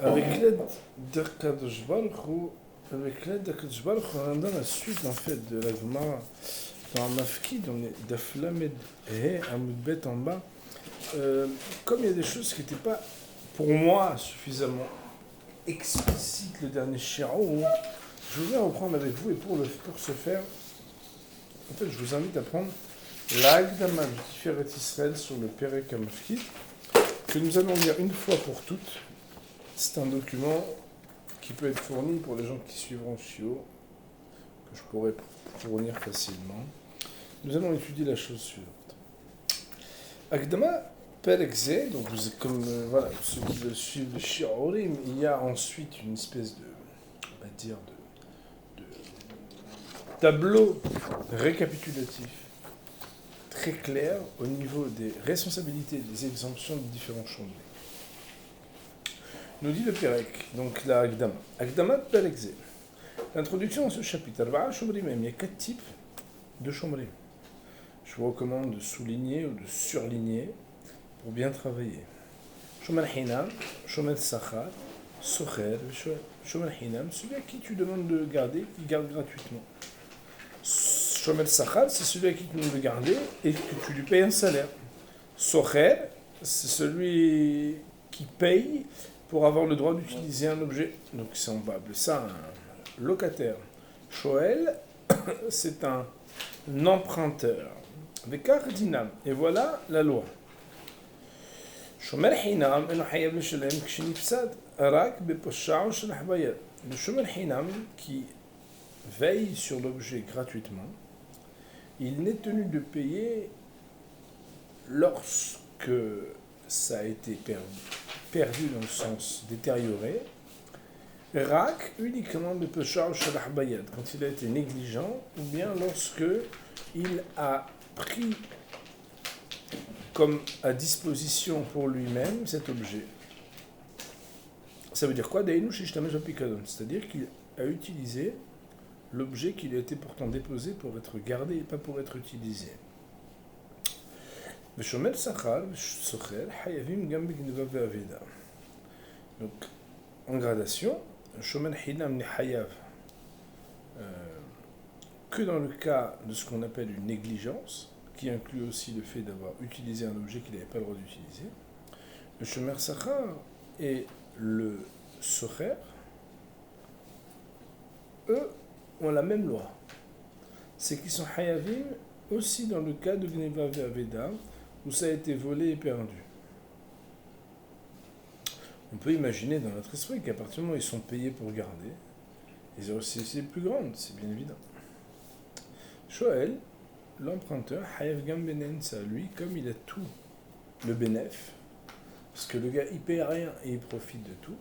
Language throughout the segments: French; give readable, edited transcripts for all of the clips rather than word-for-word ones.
Avec l'aide d'Akadosh Baruch Hu, avec l'aide d'Akadosh Baruch Hu, on est dans la suite en fait de la Gemara. Dans Mafkid, on est d'Aflamed He, Amoudbet en bas. Comme il y a des choses qui n'étaient pas, pour moi, suffisamment explicites le dernier Shiraou, je voudrais reprendre avec vous et pour ce faire, en fait, je vous invite à prendre l'Agdama du Tiferet Israël sur le Perek Mafkid, que nous allons lire une fois pour toutes. C'est un document qui peut être fourni pour les gens qui suivront Shio, que je pourrais fournir facilement. Nous allons étudier la chose suivante. Akdama Perekze, donc vous êtes comme voilà, ceux qui veulent suivre le Shi'orim, il y a ensuite une espèce de, on va dire, de tableau récapitulatif très clair au niveau des responsabilités et des exemptions des différents chambres. Nous dit le Perek, donc la Akdama. Akdama Perekze. L'introduction à ce chapitre. Il y a 4 types de chambres. Je vous recommande de souligner ou de surligner pour bien travailler. Shomer Hinam, Shomer Sachar, Socher, Shomer Hinam, celui à qui tu demandes de garder, qui garde gratuitement. Shomer Sachar, c'est celui à qui tu demandes de garder et que tu lui payes un salaire. Socher, c'est celui qui paye pour avoir le droit d'utiliser un objet. Donc on va appeler ça un locataire. Shoel, c'est un emprunteur. Vekar dinam. Et voilà la loi. Shomer hinam eno hayav leshalem kshenipsad rak beposhav shel habayad. Le shomer hinam qui veille sur l'objet gratuitement, il n'est tenu de payer lorsque ça a été perdu dans le sens détérioré. Rak uniquement beposhav shel habayad, quand il a été négligent, ou bien lorsque il a pris comme à disposition pour lui-même cet objet. Ça veut dire quoi? C'est-à-dire qu'il a utilisé l'objet qui lui a été pourtant déposé pour être gardé et pas pour être utilisé. Donc, en gradation, Shomer Hinam ne Hayav que dans le cas de ce qu'on appelle une négligence, qui inclut aussi le fait d'avoir utilisé un objet qu'il n'avait pas le droit d'utiliser. Le Shomer Sachar et le Socher, eux, ont la même loi. C'est qu'ils sont Hayavim aussi dans le cas de Gneva Ve'aveda, où ça a été volé et perdu. On peut imaginer dans notre esprit qu'à partir du moment où ils sont payés pour garder, les aussi plus grandes, c'est bien évident. Shoel, l'emprunteur, Hayav Gam Benensa, lui, comme il a tout le bénéf, parce que le gars il paye rien et il profite de tout,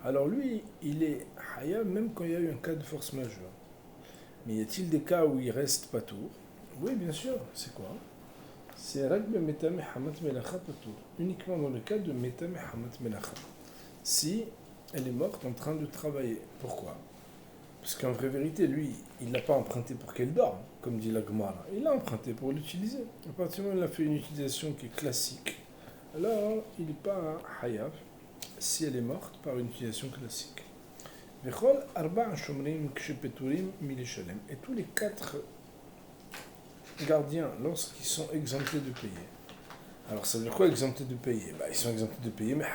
alors lui, il est Hayav même quand il y a eu un cas de force majeure. Mais y a-t-il des cas où il reste pas tour? Oui, bien sûr, c'est quoi? C'est Ragbe Metame Hamat Melacha Patour, uniquement dans le cas de Metame Hamat Melacha. Si elle est morte en train de travailler. Pourquoi? Parce qu'en vraie vérité, lui, il n'a pas emprunté pour qu'elle dorme, comme dit la Gemara. Il l'a emprunté pour l'utiliser. À partir du moment où il a fait une utilisation qui est classique, alors il n'est pas un Hayav si elle est morte par une utilisation classique. Et tous les 4 gardiens, lorsqu'ils sont exemptés de payer. Alors ça veut dire quoi exemptés de payer? Ils sont exemptés de payer, mais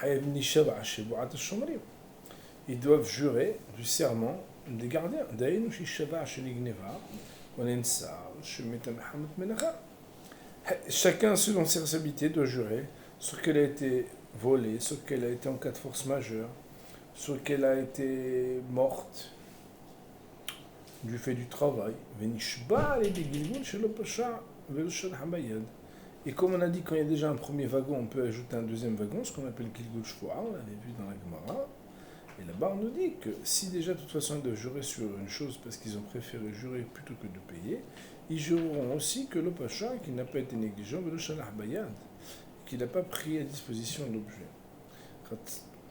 ils doivent jurer du serment des gardiens. Chacun, selon ses responsabilités, doit jurer sur qu'elle a été volée, sur qu'elle a été en cas de force majeure, sur qu'elle a été morte du fait du travail. Et comme on a dit, quand il y a déjà un premier wagon, on peut ajouter un deuxième wagon, ce qu'on appelle Gilgul Shvoa, on l'avait vu dans la Gemara. Et là-bas, on nous dit que si déjà, de toute façon, ils doivent jurer sur une chose parce qu'ils ont préféré jurer plutôt que de payer, ils jureront aussi que le Pacha, qui n'a pas été négligent, qu'il n'a pas pris à disposition l'objet.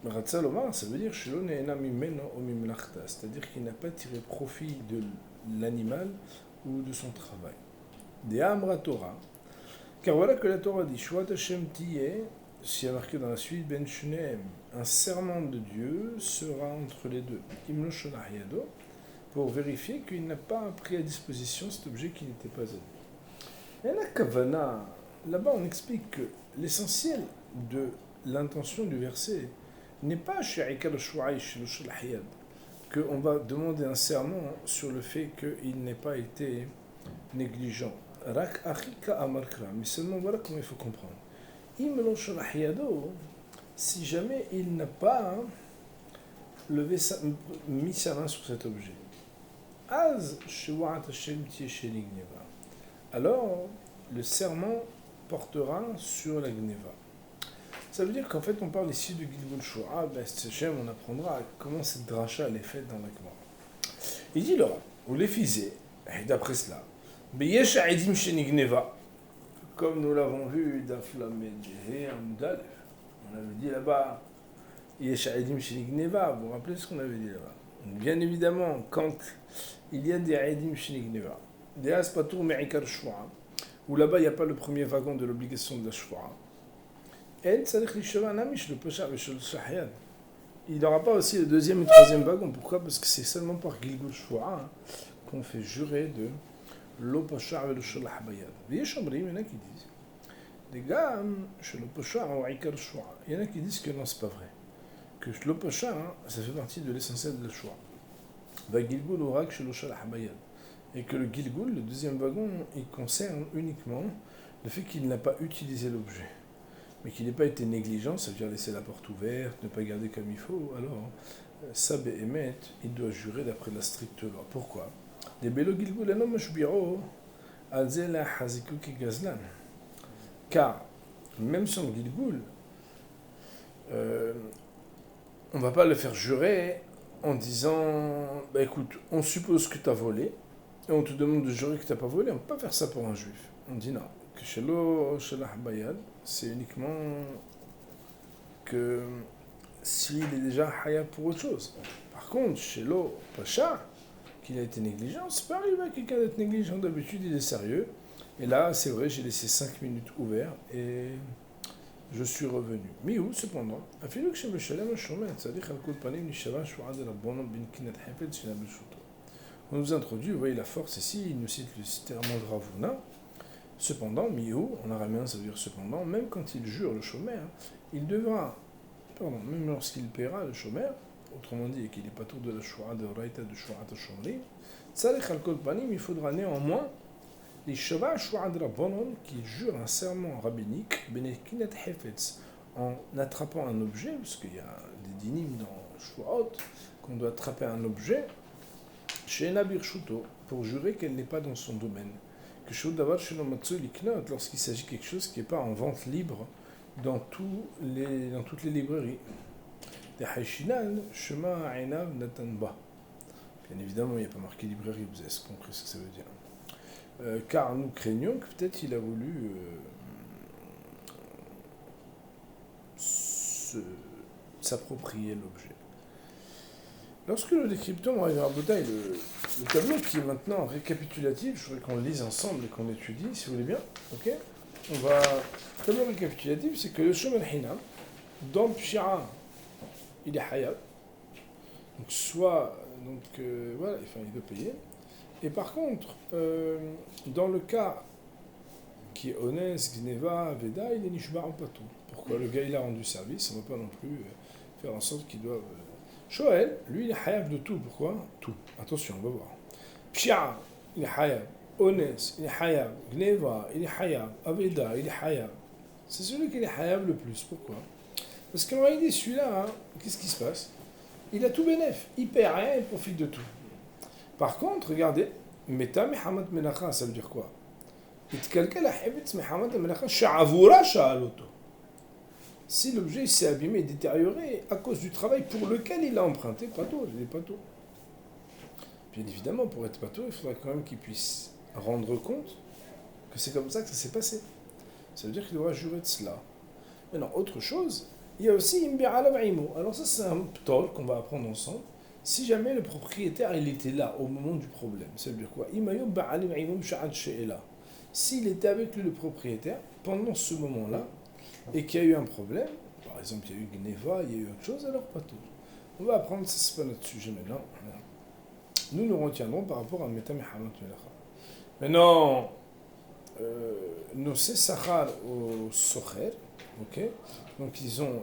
Ratzalomar, ça veut dire c'est-à-dire qu'il n'a pas tiré profit de l'animal ou de son travail. Des Amra Torah, car voilà que la Torah dit Shvat Hashem Tiyeh s'il y a marqué dans la suite, Ben Shunem, un serment de Dieu sera entre les deux, Imlo Sholah Yado, pour vérifier qu'il n'a pas pris à disposition cet objet qui n'était pas à lui. Et la Kavana, là-bas on explique que l'essentiel de l'intention du verset n'est pas qu'on va demander un serment sur le fait qu'il n'ait pas été négligent. Rak achika amarkra, mais seulement voilà comment il faut comprendre. Si jamais il n'a pas mis sa main sur cet objet, alors le serment portera sur la gneva. Ça veut dire qu'en fait on parle ici de Gilgul Shura, on apprendra comment cette dracha elle est faite dans la Gemara. Il dit là, ou les fisés, et d'après cela, Beyesh Aidim Shenigneva, comme nous l'avons vu d'Aflamed Amdalef, on avait dit là-bas, Yesh Aidim Shenigneva, vous vous rappelez ce qu'on avait dit là-bas? Bien évidemment, quand il y a des Aidim Shenigneva, des Aspatour Me'ikar Shura, où là-bas il n'y a pas le premier wagon de l'obligation de la Shura, il n'aura pas aussi le deuxième et le troisième wagon. Pourquoi? Parce que c'est seulement par Gilgul Shura qu'on fait jurer de l'Opashar et le Sholah Bayad. Il y en a qui disent, les gars, chez l'Opashar ou Aikar Shura, il y en a qui disent que non, c'est pas vrai. Que l'Opashar, ça fait partie de l'essentiel de la Shura. Va Gilgul Orak chez le Sholah Bayad. Et que le Gilgul, le deuxième wagon, il concerne uniquement le fait qu'il n'a pas utilisé l'objet. Mais qu'il n'ait pas été négligent, ça veut dire laisser la porte ouverte, ne pas garder comme il faut, alors Sab et Emet, il doit jurer d'après la stricte loi. Pourquoi? Des Belo Gilgul Anom Shbiro, Alzela Hazikuki Gazlan. Car, même sans Gilgul, on ne va pas le faire jurer en disant bah écoute, on suppose que tu as volé, et on te demande de jurer que tu n'as pas volé, on ne peut pas faire ça pour un juif. On dit non. Que chez Sholah Bayad, c'est uniquement que s'il est déjà hayab pour autre chose. Par contre, chez l'eau Pacha, qu'il a été négligent, c'est pas arrivé à quelqu'un d'être négligent. D'habitude, il est sérieux. Et là, c'est vrai, j'ai laissé 5 minutes ouverts et je suis revenu. Mais où, cependant, on nous introduit, vous voyez la force ici, il nous cite le serment de Ravuna. Cependant, Miou, en araméen ça veut dire cependant, même quand il jure le chômeur, il devra, même lorsqu'il paiera le chômeur, autrement dit, qu'il n'est pas tour de la Shura de Raïta de Shura de Shomri, il faudra néanmoins les Shava Shura de Rabbanon qui jurent un serment rabbinique, Benekinat Hefetz, en attrapant un objet, parce qu'il y a des dinim dans Shuraot, qu'on doit attraper un objet, chez Nabir Shuto, pour jurer qu'elle n'est pas dans son domaine. Lorsqu'il s'agit de quelque chose qui n'est pas en vente libre dans toutes les librairies. Bien évidemment, il n'y a pas marqué librairie, vous avez compris ce que ça veut dire. Car nous craignons que peut-être il a voulu s'approprier l'objet. Lorsque nous décryptons le tableau qui est maintenant récapitulatif, je voudrais qu'on le lise ensemble et qu'on l'étudie, si vous voulez bien. Ok? Le tableau récapitulatif, c'est que le Shomer Hinam, dans le Pshira, il est Hayab. Donc, voilà, il doit payer. Et par contre, dans le cas qui est Onès, Gneva, Veda, il est Nishbar en Patou. Pourquoi? Le gars, il a rendu service, on ne va pas non plus faire en sorte qu'il doive. Shoel, lui, il est hayab de tout. Pourquoi? Tout. Attention, on va voir. Pshia, il est hayab. Onès, il est hayab. Gneva, il est hayab. Aveda, il est hayab. C'est celui qui est hayab le plus. Pourquoi? Parce qu'en réalité, celui-là, qu'est-ce qui se passe? Il a tout bénéf. Il perd rien, il profite de tout. Par contre, regardez, Meta Mehamad Menacha, ça veut dire quoi? Si l'objet s'est abîmé et détérioré à cause du travail pour lequel il a emprunté, pato, il est pato. Bien évidemment, pour être pato, il faudra quand même qu'il puisse rendre compte que c'est comme ça que ça s'est passé. Ça veut dire qu'il devra jurer de cela. Maintenant, autre chose, il y a aussi Imbi'ala Ba'imo. Alors ça, c'est un ptol qu'on va apprendre ensemble. Si jamais le propriétaire, il était là au moment du problème, ça veut dire quoi? S'il était avec lui, le propriétaire, pendant ce moment-là, et qu'il y a eu un problème, par exemple il y a eu Gneva, il y a eu autre chose, alors pas tout. On va apprendre, ça c'est pas notre sujet maintenant. Nous nous retiendrons par rapport à Metam et Hamat Melacha. Maintenant, nos Sechar au Socher, ok, donc ils ont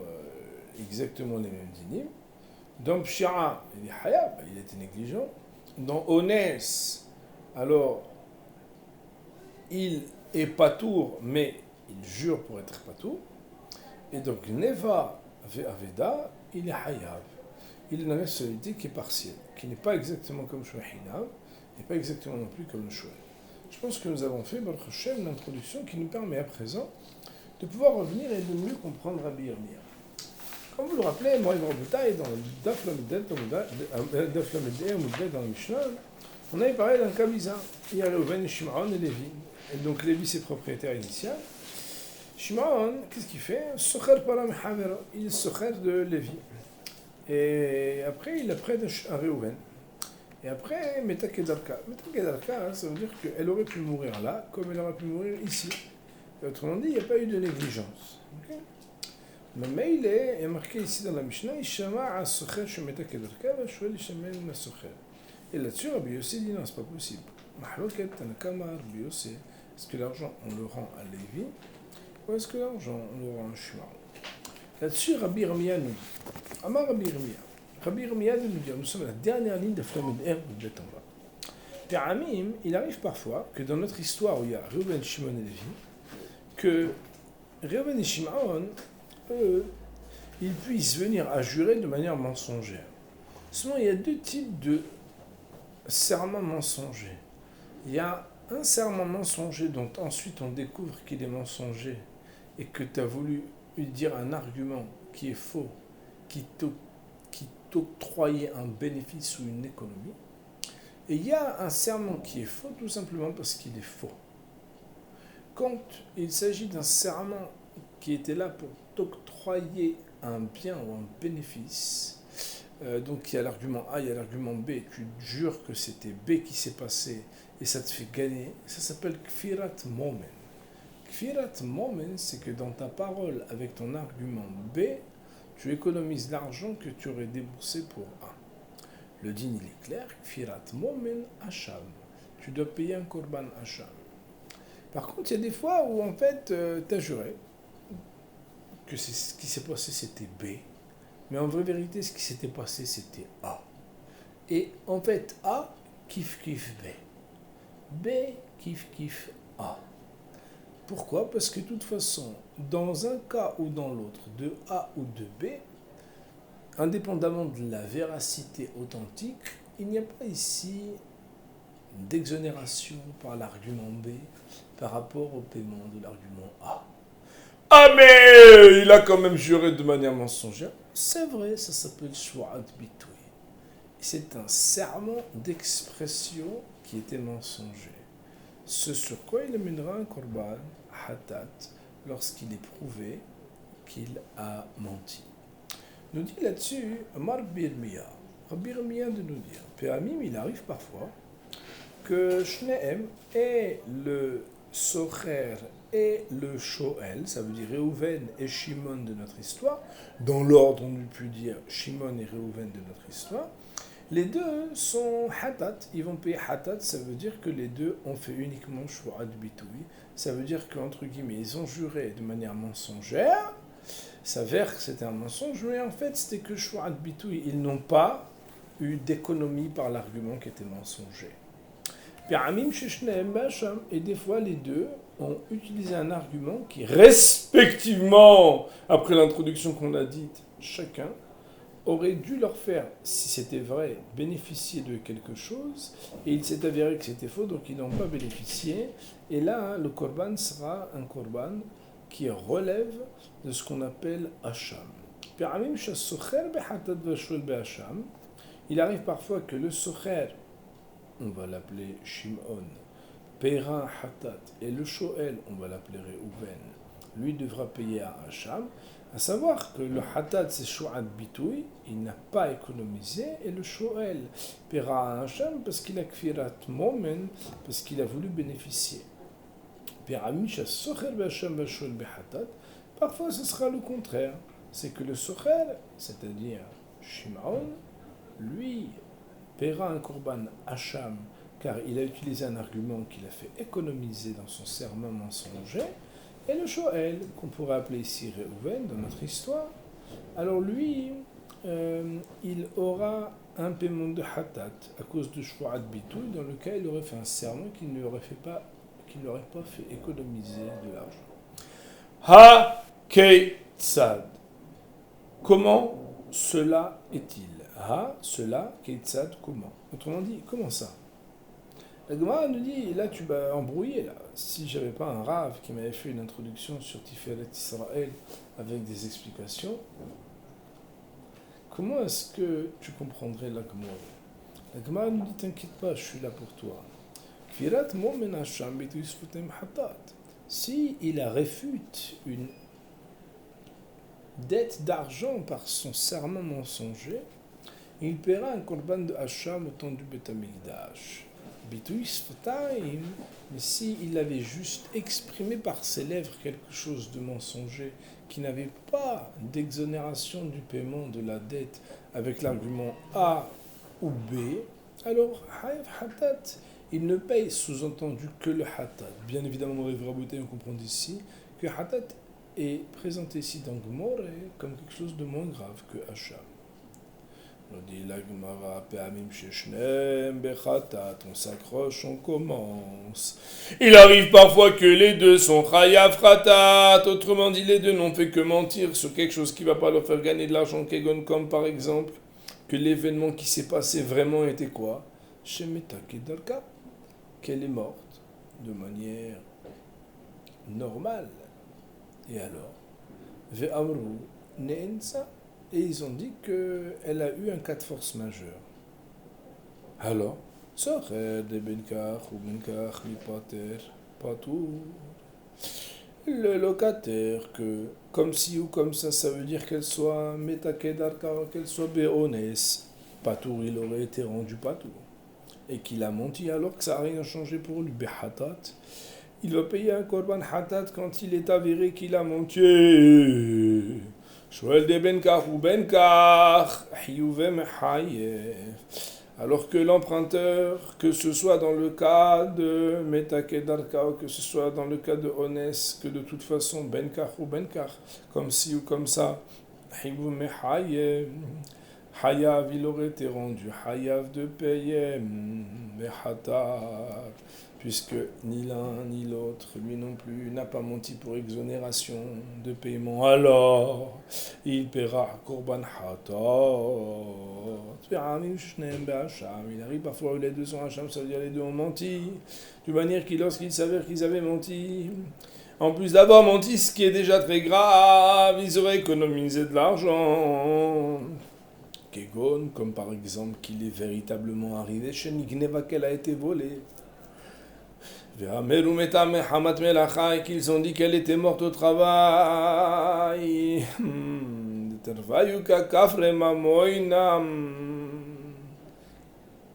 exactement les mêmes dynimes. Dans Pshira, il est Hayab, il était négligent. Dans Ones, alors il est patour, mais il jure pour être patour. Et donc Neva Aveda, il est Hayab. Il a une responsabilité qui est partielle, qui n'est pas exactement comme Shouahinav, et pas exactement non plus comme le Shouah. Je pense que nous avons fait, Baruch Hashem, l'introduction qui nous permet à présent de pouvoir revenir et de mieux comprendre Rabbi Yirmiyah. Comme vous le rappelez, moi et Rabotai, dans le Daf Lamed dans le Mishnah, on avait parlé d'un cas bizarre. Il y a Reuven, Shimon et Lévi. Et donc Lévi, c'est propriétaire initial. Shimon, qu'est-ce qu'il fait? Socher param havera. Il est socher de Lévi. Et après, il prête à Reuven. Et après, Metakedarka. Metakedarka, ça veut dire qu'elle aurait pu mourir là, comme elle aurait pu mourir ici. Et autrement dit, il n'y a pas eu de négligence. Okay? Mais il est marqué ici dans la Mishnah, Ishama a socher shemeta kedarka, va shouel ishamen ma socher. Et là-dessus, Rabbi Yossi dit non, c'est pas possible. Mahloket tanakama Rabbi Yossi, est-ce que l'argent on le rend à Lévi, ou est-ce que l'argent on le rend à Shimon? Là-dessus, Rabbi Yirmiyah nous dit, Amar Rabbi Yirmiyah. Rabbi Yirmiyah nous dit, nous sommes à la dernière ligne de Flamed R ou de Betanva. Amim, il arrive parfois que dans notre histoire où il y a Reuven, Shimon et Lévi, que Reuven et Shimon, eux, ils puissent venir à jurer de manière mensongère. Souvent, il y a deux types de serments mensongers. Il y a un serment mensonger dont ensuite on découvre qu'il est mensonger et que tu as voulu lui dire un argument qui est faux, qui t'octroyait un bénéfice ou une économie. Et il y a un serment qui est faux tout simplement parce qu'il est faux. Quand il s'agit d'un serment qui était là pour t'octroyer un bien ou un bénéfice, donc il y a l'argument A, il y a l'argument B, tu jures que c'était B qui s'est passé et ça te fait gagner, ça s'appelle Kfirat Momen. Kfirat Momen, c'est que dans ta parole avec ton argument B, tu économises l'argent que tu aurais déboursé pour A. Le din il est clair, Kfirat Momen Hacham. Tu dois payer un korban Hacham. Par contre, il y a des fois où en fait, tu as juré que ce qui s'est passé c'était B, mais en vraie vérité, ce qui s'était passé c'était A. Et en fait, A kiff kiff B. B kiff kiff A. Pourquoi? Parce que de toute façon, dans un cas ou dans l'autre, de A ou de B, indépendamment de la véracité authentique, il n'y a pas ici d'exonération par l'argument B par rapport au paiement de l'argument A. Ah mais il a quand même juré de manière mensongère. C'est vrai, ça s'appelle Shwa'at Bitoui. C'est un serment d'expression qui était mensonger. Ce sur quoi il amènera un korban, hatat, lorsqu'il est prouvé qu'il a menti. Nous dit là-dessus, Rabbi Yirmiyah de nous dire, Péamim, il arrive parfois que Shneem et le Socher et le Shoel, ça veut dire Reuven et Shimon de notre histoire, dans l'ordre on eût pu dire Shimon et Reuven de notre histoire, les deux sont hatat, ils vont payer hatat, ça veut dire que les deux ont fait uniquement Shwa'at Bitoui, ça veut dire qu'entre guillemets, ils ont juré de manière mensongère, ça s'avère que c'était un mensonge, mais en fait c'était que Shwa'at Bitoui, ils n'ont pas eu d'économie par l'argument qui était mensonger. Et des fois, les deux ont utilisé un argument qui, respectivement, après l'introduction qu'on a dite, chacun aurait dû leur faire, si c'était vrai, bénéficier de quelque chose, et il s'est avéré que c'était faux, donc ils n'ont pas bénéficié. Et là, le korban sera un korban qui relève de ce qu'on appelle Hacham. Il arrive parfois que le socher, on va l'appeler Shimon, paiera un hatat, et le shoel, on va l'appeler Reuven, lui devra payer à Hacham, à savoir que le hatat c'est Shwa'at Bitoui, il n'a pas économisé, et le shoel paiera à Hacham parce qu'il a kfirat momen, parce qu'il a voulu bénéficier. Parfois, ce sera le contraire. C'est que le socher, c'est-à-dire Shimon, lui, paiera un korban hacham, car il a utilisé un argument qui l'a fait économiser dans son serment mensonger, et le shoel, qu'on pourrait appeler ici Reuven dans notre histoire, alors lui, il aura un paiement de hatat à cause de shvoat bitouille, dans lequel il aurait fait un serment qui ne lui aurait pas fait économiser de l'argent. Ha Keitzad. Comment cela est-il? Ha, cela, Keitzad, comment? Autrement dit, comment ça? La Gemara nous dit, là tu m'as embrouillé, là. Si j'avais pas un Rav qui m'avait fait une introduction sur Tiferet Israël avec des explications, comment est-ce que tu comprendrais la Gemara? La Gemara nous dit, t'inquiète pas, je suis là pour toi. Kfirat mo menasham bitu yisfutem hatat. Si il réfute une dette d'argent par son serment mensonger, il paiera un korban de hacham au temps du Beth Amikdash. Bitui sfataim, mais s'il avait juste exprimé par ses lèvres quelque chose de mensonger qui n'avait pas d'exonération du paiement de la dette avec l'argument A ou B, alors hatat, il ne paye sous-entendu que le hatat. Bien évidemment, dans les Rabotai, on comprend ici que hatat est présenté ici dans Gemore comme quelque chose de moins grave que hacham. On dit la Gemara, Pe'amim sheshnem bechatat, on s'accroche, on commence. Il arrive parfois que les deux sont chayav chatat, autrement dit, les deux n'ont fait que mentir sur quelque chose qui ne va pas leur faire gagner de l'argent, kegon, comme par exemple, que l'événement qui s'est passé vraiment était quoi? Shemeta kedarka, qu'elle est morte de manière normale. Et alors, ve'amru ne'ensa, et ils ont dit qu'elle a eu un cas de force majeure. Alors, socher de benkach ou benkach mipater patou. Le locataire, que comme ci ou comme ça veut dire qu'elle soit metakedarka, qu'elle soit béones, patour, il aurait été rendu patour. Et qu'il a menti alors que ça n'a rien changé pour lui, behatat. Il va payer un korban hatat quand il est avéré qu'il a menti. Shoel de benkach ou benkach, hiyuvem hayef. Alors que l'emprunteur, que ce soit dans le cas de metakedarka ou que ce soit dans le cas de honest, que de toute façon benkach ou benkach, comme ci ou comme ça, hiyuvem hayef. Hayav, il aurait été rendu Hayav de payer Behatar, puisque ni l'un ni l'autre, lui non plus, n'a pas menti pour exonération de paiement. Alors, il paiera Korban Hatat. Il arrive parfois où les deux sont Hacham, ça veut dire les deux ont menti, de manière que lorsqu'ils s'avèrent qu'ils avaient menti, en plus d'avoir menti, ce qui est déjà très grave, ils auraient économisé de l'argent. Kegon, comme par exemple qu'il est véritablement arrivé chez Nigneva qu'elle a été volée. Et qu'ils ont dit qu'elle était morte au travail.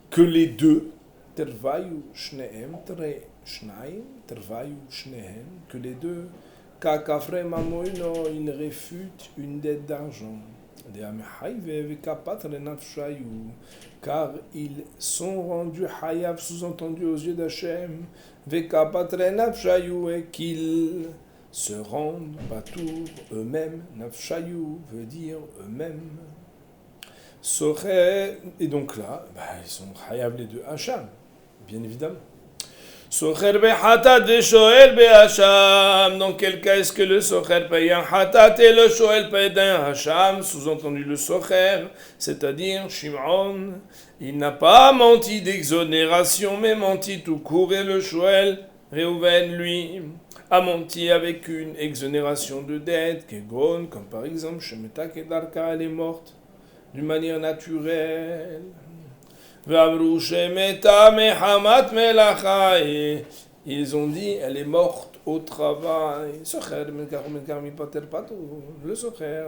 Que les deux, que les deux, ils réfutent une dette d'argent. Car ils sont rendus hayav, sous-entendu aux yeux d'Hachem, et qu'ils se rendent patour eux-mêmes. Nafshayu veut dire eux-mêmes. Et donc là, ils sont hayav les deux Hacham, bien évidemment. Socher behatat ve shoel behacham. Dans quel cas est-ce que le socher paye un hatat et le shoel paye un hacham? Sous-entendu le socher, c'est-à-dire Shimon, il n'a pas menti d'exonération, mais menti tout court. Et le shoel, Reuven, lui, a menti avec une exonération de dette, Kegon, comme par exemple Shemeta Kedarka, elle est morte d'une manière naturelle. Ils ont dit, elle est morte au travail. Le socher,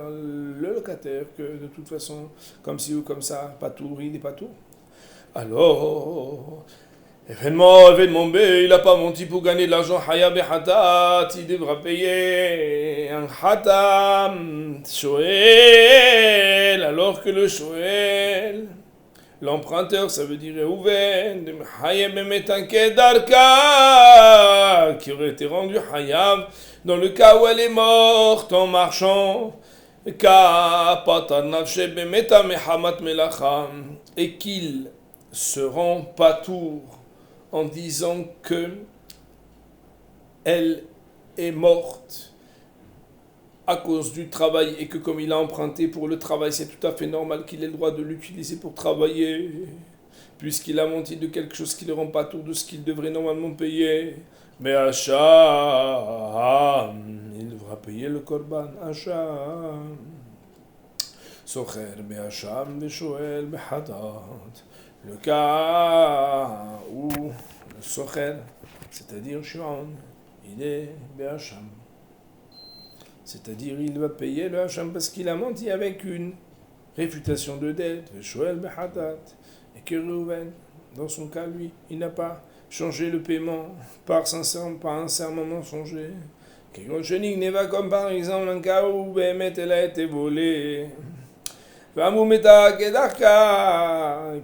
le locataire, que de toute façon, comme ci ou comme ça, patour, il est patour. Alors, Événement B, il n'a pas menti pour gagner de l'argent. Hayab et Hatat, il devra payer un Hatam, Shoel, alors que le Shoel, l'emprunteur, ça veut dire Reuven, de Hayab et Metankedarka, qui aurait été rendu Hayab dans le cas où elle est morte en marchant, et qu'il se rend patour en disant que elle est morte à cause du travail et que comme il a emprunté pour le travail, c'est tout à fait normal qu'il ait le droit de l'utiliser pour travailler, puisqu'il a menti de quelque chose qui le rend patour de ce qu'il devrait normalement payer. Mais Hacham, il devra payer le korban. Hacham. Socher Be'Hacham Ve'Shoel Be'Hadat. Le cas où le Socher, c'est-à-dire Shimon, il est Be'Hacham. C'est-à-dire il va payer le Hacham parce qu'il a menti avec une réfutation de dette. Ve'Shoel Be'Hadat. Et que Reuven, dans son cas, lui, il n'a pas changé le paiement par un serment mensonger. Quelque n'est pas comme par exemple un cas où Bémet elle a été volée.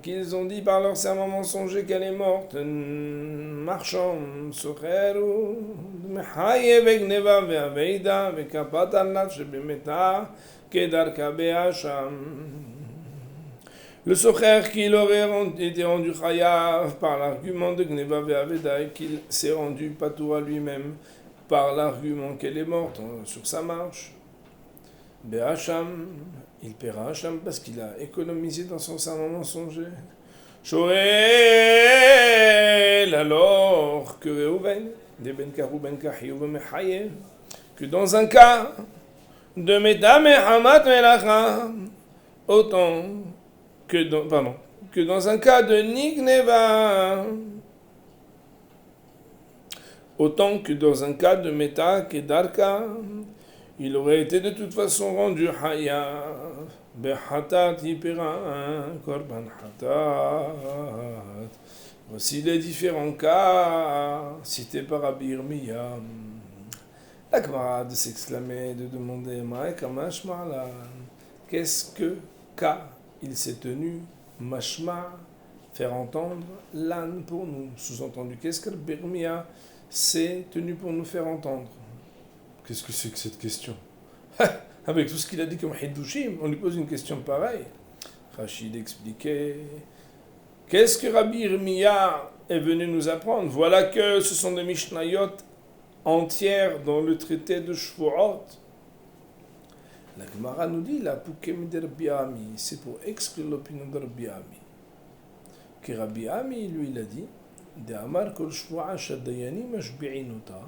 Qu'ils ont dit par leur serment mensonger qu'elle est morte. Marchand, Socheru, Mehaye Begneva Veaveida, Vekapatan Shebemeta, Kedarka Beacham. Le socher qu'il aurait été rendu chayav par l'argument de Gneva Ve'aveda et qu'il s'est rendu patou à lui-même par l'argument qu'elle est morte sur sa marche. Be'acham, il paiera Hacham parce qu'il a économisé dans son serment mensonger. Shoel, alors que Reuven, de Ben Karou Ben Kahi ou Mechayev, que dans un cas de Medame Hamat Melacha, autant que dans un cas de Nigneva, autant que dans un cas de Meta Kedarka, il aurait été de toute façon rendu Haya, Behatat Yipera, Korban Hatat. Voici les différents cas cités par Rabbi Yirmiyah. La camarade de s'exclamer, de demander, Maïkamash Ma'ala, qu'est-ce que cas il s'est tenu, mashma, faire entendre, l'âne pour nous. Sous-entendu, qu'est-ce que le Birmia s'est tenu pour nous faire entendre? Qu'est-ce que c'est que cette question? Avec tout ce qu'il a dit comme Hiddushim, on lui pose une question pareille. Rachid expliquait, qu'est-ce que Rabbi Yirmiyah est venu nous apprendre? Voilà que ce sont des Mishnayot entières dans le traité de Shvuot. La Gemara nous dit, la Poukem de Rabbi Ami, c'est pour exclure l'opinion de Rabbi Ami. Que Rabbi Ami, lui, il a dit, de Amar Kol Shvu'a Shadayani Mashbi'inuta,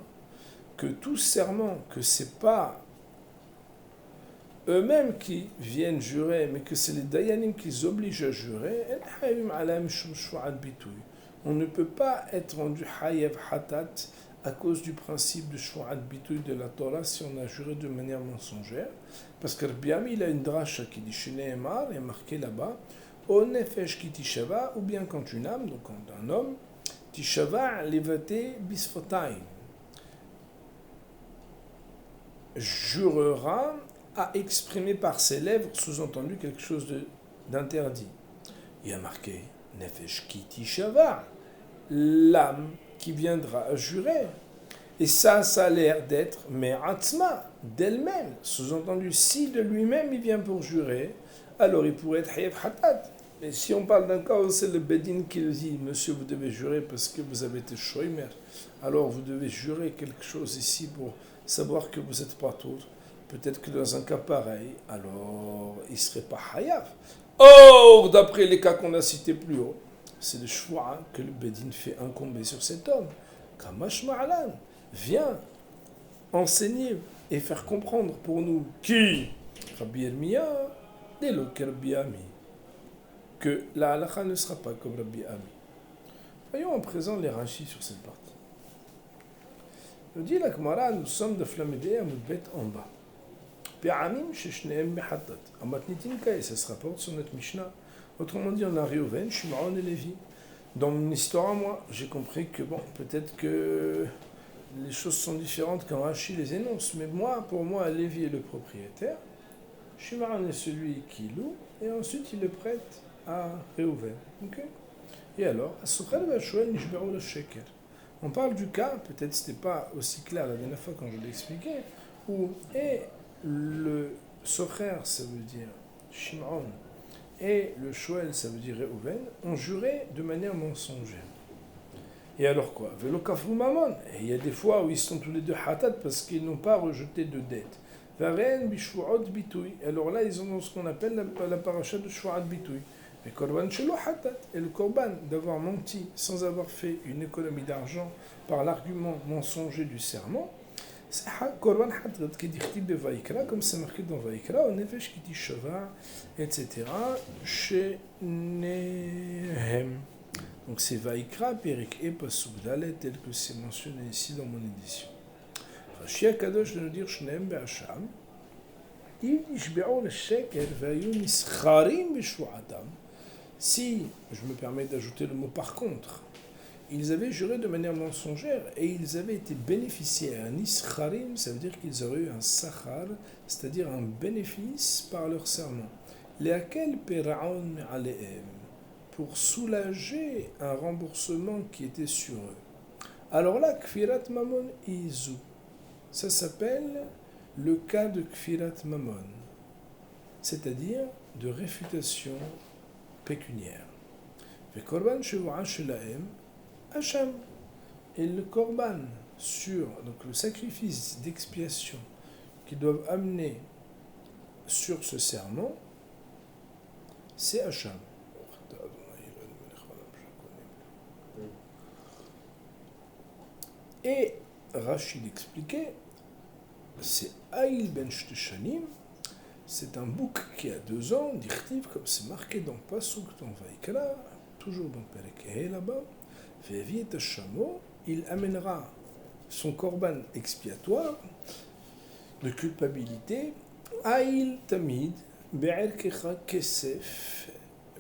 que tout serment, que c'est pas eux-mêmes qui viennent jurer, mais que c'est les Dayanim qui les obligent à jurer, on ne peut pas être rendu Hayev Hatat à cause du principe de Shvu'at Bituy de la Torah si on a juré de manière mensongère. Parce que Rabbi Ami, il a une dracha qui dit chez Nehemar, il est marqué là-bas, O Nefesh ki tishava, ou bien quand une âme, donc quand un homme, tishava levate bisfotaim, jurera à exprimer par ses lèvres, sous-entendu quelque chose d'interdit. Il y a marqué Nefesh ki tishava, l'âme qui viendra à jurer. Et ça a l'air d'être Me'atzma, d'elle-même. Sous-entendu, si de lui-même il vient pour jurer, alors il pourrait être Hayev Hatat. Mais si on parle d'un cas où c'est le Bedin qui le dit, monsieur, vous devez jurer parce que vous avez été Shoimer, alors vous devez jurer quelque chose ici pour savoir que vous n'êtes pas tout. Peut-être que dans un cas pareil, alors il ne serait pas Hayav. Or, d'après les cas qu'on a cités plus haut, c'est le choix que le Bedin fait incomber sur cet homme. Kamash Ma'alan. Viens enseigner et faire comprendre pour nous qui Rabbi Yirmiyah, dès le Rabbi Ami, que la halakha ne sera pas comme Rabbi Ami. Voyons à présent les rachis sur cette partie. Nous dit la Gemara, nous sommes de Flamédé à Moudbet en bas. Pe'amim sheshneem behatat. Amatnitin kai, ça se rapporte sur notre Mishnah. Autrement dit, on a Reuven, Shimon et Lévi. Dans mon histoire, moi, j'ai compris que, bon, peut-être que les choses sont différentes quand Rachi les énonce, mais moi, pour moi, Lévi est le propriétaire, Shimon est celui qui loue, et ensuite il le prête à Réhouven. Ok. Et alors, on parle du cas, peut-être c'était pas aussi clair la dernière fois quand je l'ai expliqué, où et le Socher, ça veut dire Shimon, et le Shoel, ça veut dire Réhouven, ont juré de manière mensongère. Et alors quoi? Velo kafrou mamon. Et il y a des fois où ils sont tous les deux hatat parce qu'ils n'ont pas rejeté de dette. Varen bishvuot bitoui. Alors là, ils ont ce qu'on appelle la paracha de shvuot bitoui. Mais korban shelo hatat. Et le korban d'avoir menti sans avoir fait une économie d'argent par l'argument mensonger du serment, c'est korban hatat qui dit de Vaikra, comme c'est marqué dans Vaikra, on nefesh kiti shava, etc. Chez Nehem. Donc c'est Vaikra, Perik et Pasuk Dalet, tel que c'est mentionné ici dans mon édition. Rashi Akadosh de nous dire Shneem Be'asham, Im Nishbe'o le-sheker ve'ayu nischarim be'shvuatam. Si, je me permets d'ajouter le mot par contre, ils avaient juré de manière mensongère et ils avaient été bénéficiaires. Nischarim, ça veut dire qu'ils auraient eu un sachar, c'est-à-dire un bénéfice par leur serment. Leakel pera'on alehem, pour soulager un remboursement qui était sur eux. Alors là, Kfirat Mamon Izu, ça s'appelle le cas de Kfirat Mamon, c'est-à-dire de réfutation pécuniaire. Le Korban Shevu'a Shelahem, Hacham, et le Korban sur donc le sacrifice d'expiation qu'ils doivent amener sur ce serment, c'est Hacham. Et Rachid expliquait, c'est Aïl ben Shteshanim, c'est un bouc qui a 2 ans, d'Irtiv, comme c'est marqué dans Pasuk, dans Vaikra, toujours dans Perek là-bas, Ve'aviet Hashamo, il amènera son korban expiatoire de culpabilité, Aïl Tamid, Be'er Kecha Kesef,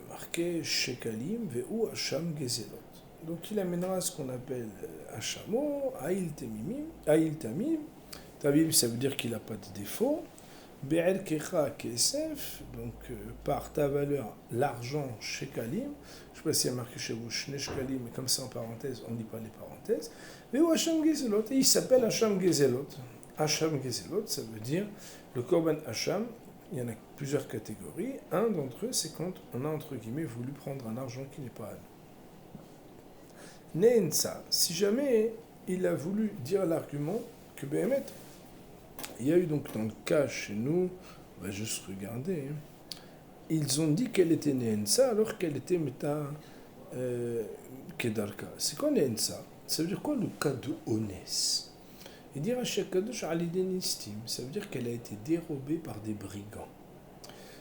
marqué Shekalim, Ve'u Hasham Gezelot. Donc il amènera ce qu'on appelle Hachamo, Aïl Tamim. Tamim, ça veut dire qu'il n'a pas de défaut. Be'er Kecha Kesef, donc par ta valeur, l'argent Shekalim. Je ne sais pas s'il y a marqué chez vous Shne Shekalim, mais comme c'est en parenthèse, on ne dit pas les parenthèses. Mais ou Hacham Gezelot, et il s'appelle Hacham Gezelot. Hacham Gezelot, ça veut dire le Korban Hacham. Il y en a plusieurs catégories. Un d'entre eux, c'est quand on a entre guillemets voulu prendre un argent qui n'est pas à nous. Neensa, si jamais il a voulu dire l'argument que Béhémet, il y a eu donc dans le cas chez nous, on va juste regarder, ils ont dit qu'elle était Neensa alors qu'elle était Meta Kedarka. C'est quoi Neensa? Ça veut dire quoi le cas de Onès? Et dire à Shekadosh Alidenistim, ça veut dire qu'elle a été dérobée par des brigands.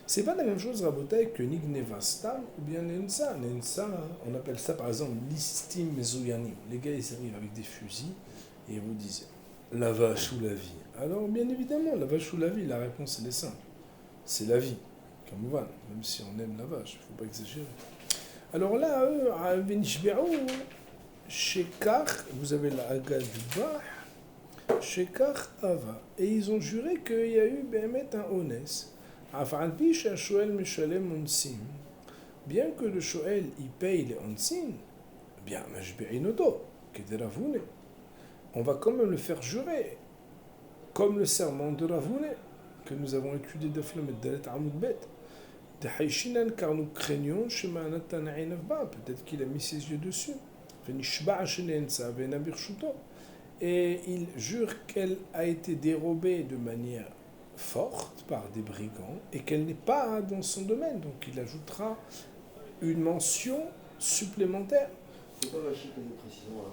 C'est pas la même chose, Rabotai, que Nignevastam ou bien Nensa. Nensa, on appelle ça par exemple l'istim mezouyanim. Les gars, ils arrivent avec des fusils et ils vous disent la vache ou la vie. Alors, bien évidemment, la vache ou la vie, la réponse elle est simple. C'est la vie, comme Van, même si on aime la vache, il ne faut pas exagérer. Alors là, eux, à Benishbe'ou, Shekar, vous avez la Haga du Bah, Shekar Ava. Et ils ont juré qu'il y a eu Béhémet un Onès. Bien que le Shoel y paye les onsin, bien, on va quand même le faire jurer, comme le serment de Ravune, que nous avons étudié de Flamet Dalet Amoud Bet. Car nous craignons, peut-être qu'il a mis ses yeux dessus. Et il jure qu'elle a été dérobée de manière forte par des brigands et qu'elle n'est pas dans son domaine. Donc il ajoutera une mention supplémentaire. C'est quoi Rachid que nous précisons là?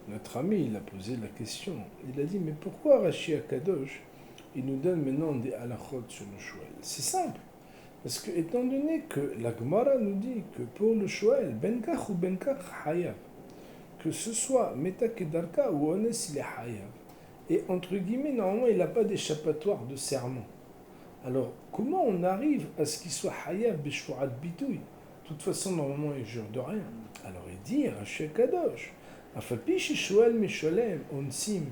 Notre ami, il a posé la question. Il a dit, mais pourquoi Rashi Akadosh, il nous donne maintenant des halachot sur le Shoel? C'est simple. Parce que, étant donné que la Gemara nous dit que pour le Shoel, benkach ou benkach hayab, que ce soit Meta Kedarka ou Ones, il est Hayav. Et entre guillemets, normalement, il n'a pas d'échappatoire de serment. Alors, comment on arrive à ce qu'il soit Hayav Beshfurat Bitouy? De toute façon, normalement, il jure de rien. Alors, il dit, Rashi Kadosh, Afapi Shishoel Mesholem, Onsim,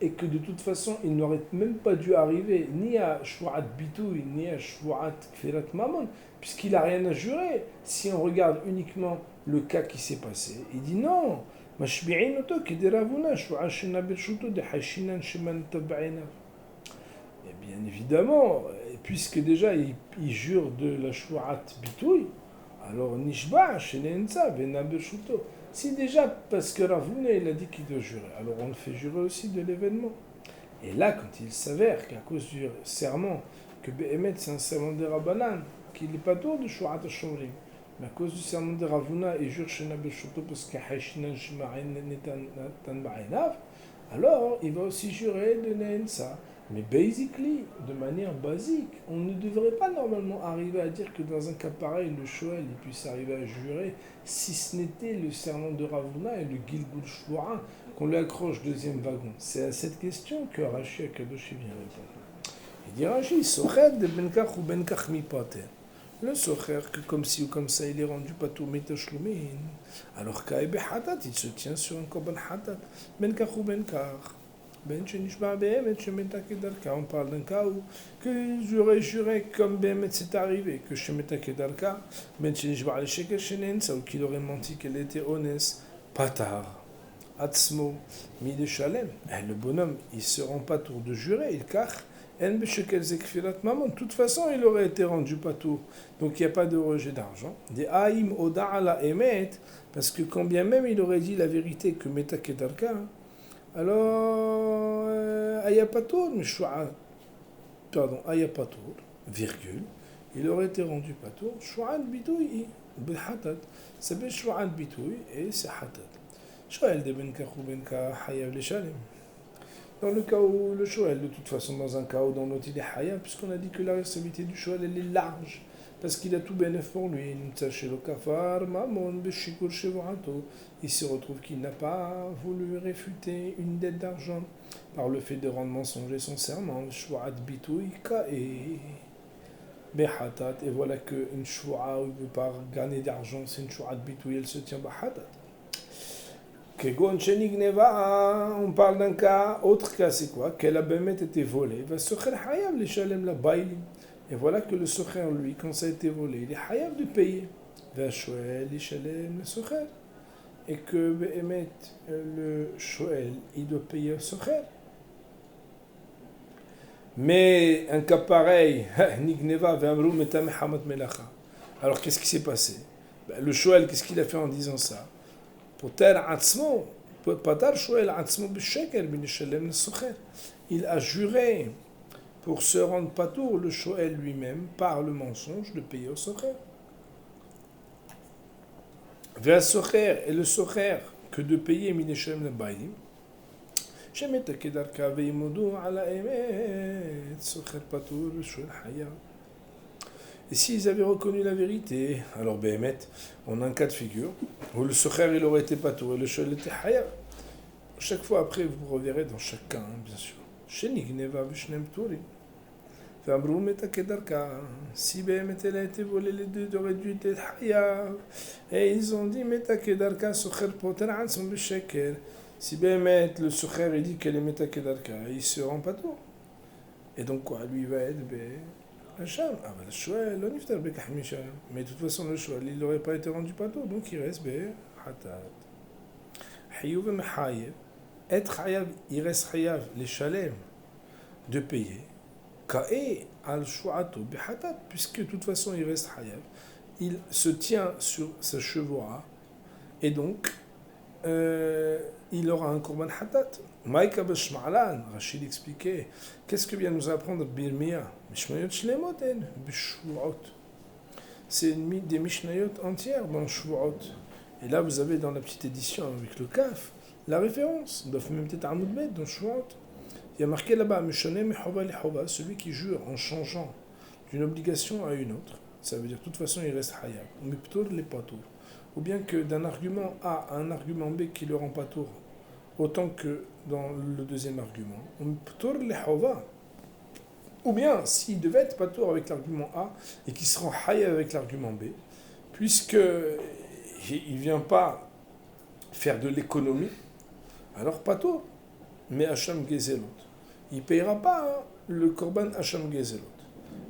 et que de toute façon, il n'aurait même pas dû arriver ni à Shfurat Bitouy, ni à Shfurat Kfirat Mamon, puisqu'il n'a rien à jurer. Si on regarde uniquement le cas qui s'est passé, il dit non. Mashbi'in oto kederavuna shfu'a shena bershuto de hashinan sheman tab'inav. Et bien évidemment, puisque déjà il jure de la shfu'at bitouy, alors nishba shenenza vena bershuto. Si déjà, parce que Ravuna il a dit qu'il doit jurer, alors on le fait jurer aussi de l'événement. Et là, quand il s'avère qu'à cause du serment, que Behemet c'est un serment de Rabbanan, qu'il n'est pas tour de shfu'at shomrim, mais à cause du serment de Ravuna, il jure chez Nabel Shoto parce qu'il alors il va aussi jurer de Nensa. Mais basically, de manière basique, on ne devrait pas normalement arriver à dire que dans un cas pareil, le Shoel il puisse arriver à jurer, si ce n'était le serment de Ravuna et le Gilgul Shvura qu'on lui accroche deuxième wagon. C'est à cette question que Rashi Akadoshi vient répondre. Il dit Rashi, Sochet de Benkach ou Benkach Mipater. Le socher, que comme ci ou comme ça, il est rendu patou metashlumin. Alors qu'aïbe hatat, il se tient sur un korban hatat. Ben kach ou ben kach. Ben chenishba behemet shemeta kedarka. On parle d'un cas où que j'aurais juré comme behemet c'est arrivé, que shemeta kedarka, ben chenishba al sheker shenensa, ou qu'il aurait menti qu'elle était honnête, patar. Atzmo, mi de shalem. Le bonhomme, il se rend pas tour de jurer, il kach. De toute façon, il aurait été rendu patou. Donc il n'y a pas de rejet d'argent. Des haïm oda ala emet, parce que quand bien même il aurait dit la vérité que meta kedarka, alors ayapatur, pardon, ayapatur, virgule, il aurait été rendu patou. Shou'ad bitoui, bil hatat. Ça s'appelle shou'ad bitoui et c'est hatat. Shoel de ben kach ou ben kach hayav le shalem. Dans le cas où le Shoel, de toute façon, dans un cas où dans l'autre il est Hayav, puisqu'on a dit que la responsabilité du Shoel, elle est large, parce qu'il a tout bénéf pour lui. Il se retrouve qu'il n'a pas voulu réfuter une dette d'argent par le fait de rendre mensonger son serment. Et voilà qu'une Shua où il ne peut pas gagner d'argent, c'est une Shua Bitouy, elle se tient Bahatat. On parle d'un cas, autre cas c'est quoi? Qu'elle a bémet été volée. Et voilà que le socher, lui, quand ça a été volé, il est hayav de payer. Et que bémet, le shoel, il doit payer le socher. Mais un cas pareil, alors qu'est-ce qui s'est passé? Le shoel, qu'est-ce qu'il a fait en disant ça? Il a juré pour se rendre patour le shoel lui-même par le mensonge de payer au socher. Vers socher et le socher que de payer mineshem le baïm. Shemet kedarka veimodu ala emet socher patour le shoel haya. Et s'ils avaient reconnu la vérité, alors Béhémet, on a un cas de figure où le socher il aurait été patour et le shoel était hayav. Chaque fois après, vous reverrez dans chaque cas, bien sûr. Shenigneva vishnem turim. Fabroum et akedarka. Si Béhémet elle a été volée, les deux auraient dû être hayav. Et ils ont dit, metakedarka socher poter anson bisheker. Si Béhémet, le socher, il dit qu'elle est metakedarka, il se rend patour. Et donc quoi, lui va être Hacham, le Shoel, mais de toute façon, le Shoel, il n'aurait pas été rendu patour, donc il reste Hatat. Hayuv et Mechayev, être Hayav, il reste Hayav, les Shalem, de payer. Ka'e al Shu'ato, Behatat, puisque de toute façon, il reste Hayav. Il se tient sur sa chevoura, et donc, il aura un Korban Hatat. Maïka Beshma'alan, Rachid expliquait, qu'est-ce que vient nous apprendre Birmia? Mishnayot Shlemoten, Beshvuot. C'est des Mishnayot entières dans Shvuot. Et là, vous avez dans la petite édition avec le Kaf, la référence. On doit même peut-être Amoud Bet dans Shvuot. Il y a marqué là-bas, Mishane Mehova Lehova, celui qui jure en changeant d'une obligation à une autre. Ça veut dire, de toute façon, il reste Hayab. Miptour les patour. ou bien que d'un argument A à un argument B qui le rend pas tour, autant que dans le deuxième argument, on tour les hova. Ou bien, s'il devait être pas tour avec l'argument A et qu'il se rend haya avec l'argument B, puisque il vient pas faire de l'économie, alors pas tour, mais Hacham Gezelot. Il ne payera pas le korban Hacham Gezelot.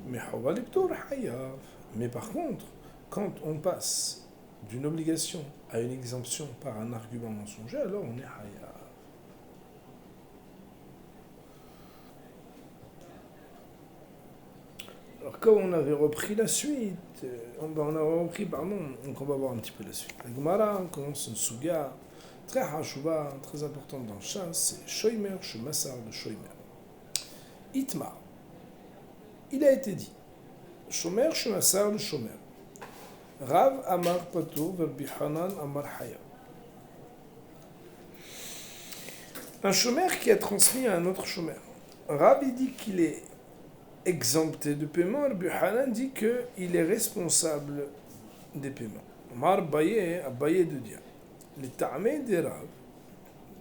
Mais hova l'iptour hayav. Mais par contre, quand on passe d'une obligation à une exemption par un argument mensonger, alors on est hayav. Alors quand on avait repris la suite, donc on va voir un petit peu la suite. La Gemara, on commence une souga très hachouva, très importante dans le chat, c'est Shoimer, Shemassar de Shoimer. Itma, il a été dit, Shomer, Shemassar de Shomer. Rav Amar Pato, Rabbi Hanan Amar Haya. Un chômeur qui a transmis à un autre chômeur. Rav il dit qu'il est exempté de paiement, Rabbi Hanan dit qu'il est responsable des paiements. Amar Baye de dire, les ta'amé des Rav,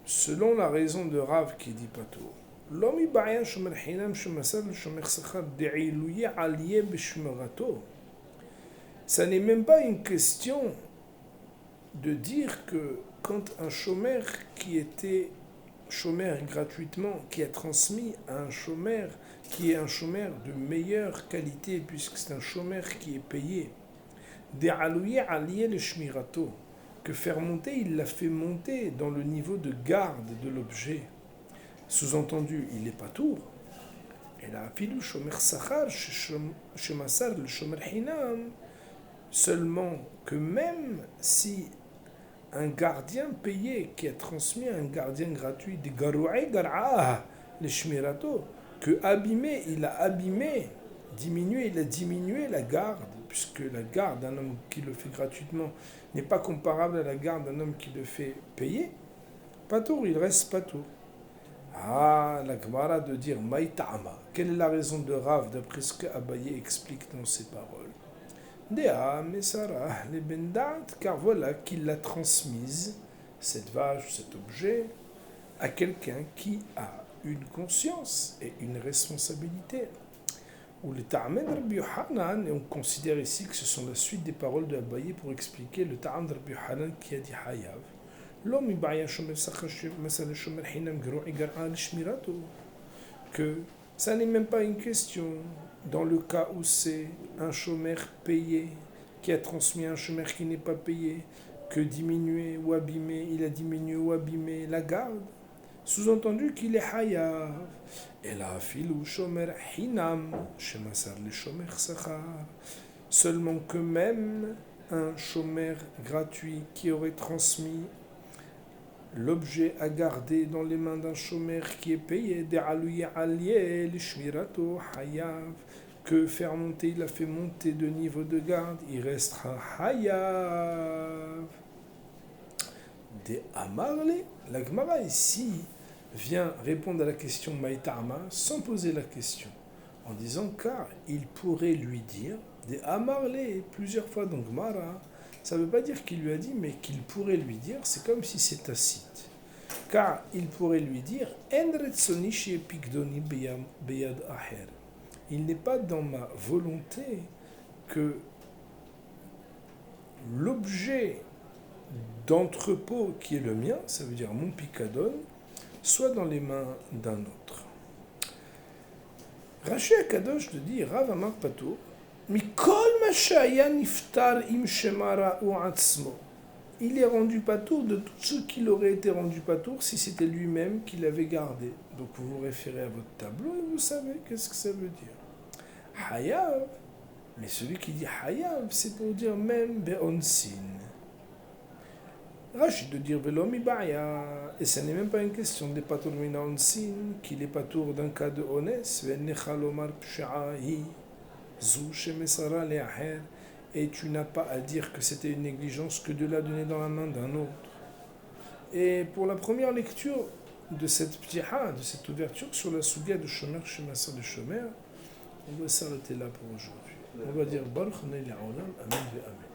selon la raison de Rav qui dit Pato, l'homme Bayan Shomer Hinam Shemassar Shomer Sachar De'ilouye Aliye Beshmerato. Ça n'est même pas une question de dire que quand un chômeur qui était chômeur gratuitement, qui a transmis à un chômeur qui est un chômeur de meilleure qualité, puisque c'est un chômeur qui est payé, que faire monter, il l'a fait monter dans le niveau de garde de l'objet. Sous-entendu, il n'est pas tour. Et là, pilou chômer sachar, shemassar le chômer hinam. Seulement que même si un gardien payé qui a transmis à un gardien gratuit des garoué gar'ah, les shmirato, que abîmé, il a diminué la garde, puisque la garde d'un homme qui le fait gratuitement n'est pas comparable à la garde d'un homme qui le fait payer, patour, il reste patour. Ah, la Gemara de dire maïta'ama. Quelle est la raison de Rav d'après ce que Abaye explique dans ses paroles? Dea Mesara les bendat, car voilà qu'il a transmise, cette vache, cet objet, à quelqu'un qui a une conscience et une responsabilité. Ou le ta'amed Rabbi Yohanan, et on considère ici que ce sont la suite des paroles de Abaye pour expliquer le ta'amed Rabbi Yohanan qui a dit hayav. L'homme que ça n'est même pas une question dans le cas où c'est un chômeur payé qui a transmis à un chômeur qui n'est pas payé, que diminuer ou abîmer, il a diminué ou abîmé la garde. Sous-entendu qu'il est hayav. Et la filou chômeur hinam, shemasar le chômeur sachar. Seulement que même un chômeur gratuit qui aurait transmis l'objet à garder dans les mains d'un chômeur qui est payé, que faire monter, il a fait monter de niveau de garde, il restera hayav. Des amarle, la Gemara ici vient répondre à la question maïta'ama sans poser la question, en disant car il pourrait lui dire, des amarle plusieurs fois dans Gemara. Ça ne veut pas dire qu'il lui a dit, mais qu'il pourrait lui dire, c'est comme si c'est tacite. Car il pourrait lui dire, il n'est pas dans ma volonté que l'objet d'entrepôt qui est le mien, ça veut dire mon picadon, soit dans les mains d'un autre. Rashi Akadosh te dit, Rav Amar Pato, il est rendu patour de tout ce qu'il aurait été rendu patour si c'était lui-même qui l'avait gardé. Donc vous vous référez à votre tableau et vous savez qu'est-ce que ça veut dire. Hayav, mais celui qui dit Hayav, c'est pour dire même Be'onsin. Rashi de dire Velomi Baya, et ce n'est même pas une question de patour mina onsin, qu'il est patour d'un cas de honnête, Ve'nechalomar psha'ahi. Et tu n'as pas à dire que c'était une négligence que de la donner dans la main d'un autre. Et pour la première lecture de cette ptiha, de cette ouverture sur la souga de Shomer, Shemassar de Shomer, on va s'arrêter là pour aujourd'hui. On va dire Baruch Nei Le'olam, Amen ve Amen.